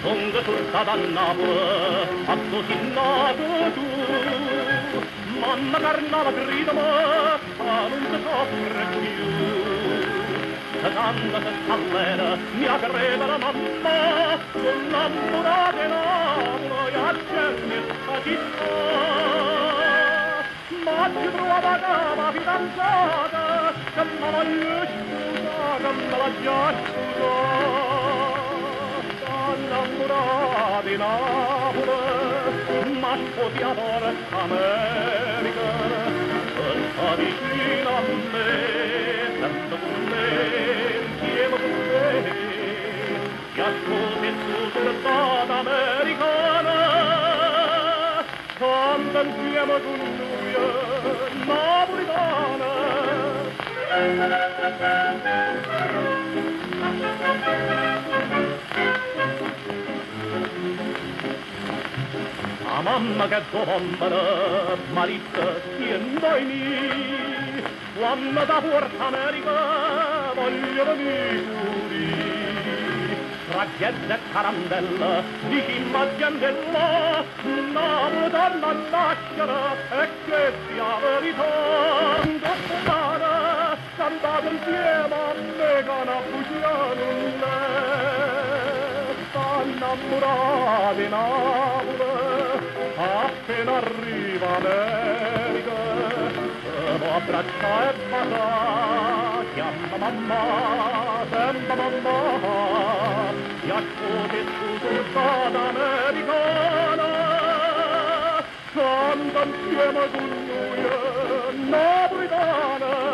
Songa tutta da Napoli, a così nato tu, mamma carnava gridami, ma non ti soffre più. Se tanta se stallera, mi aggrega la mamma, con innamorata in Napoli, a gente sta città. Ma ci trova la fidanzata, che me la scusa, che me la già scusa. Innamorata di Napoli, ma sposiatore America, sta vicino a me, sempre con me, insieme con me, ti ascolti su strada americana, canta insieme con lui, napolitana. La mamma che domanda, marita, e noi mi, quando da Porta America voglio venire pure. Trageddia e carandella, di chi m'aggendella, una donna nascere e che sia verità. Dottana, cantate insieme a me che una bugia non è, sta innamorata di Napoli. Appena arriva America, lo abbraccia e bacia, chiama mamma, sempre mamma, ti accote su strada americana, canta insieme con noi, napolitana.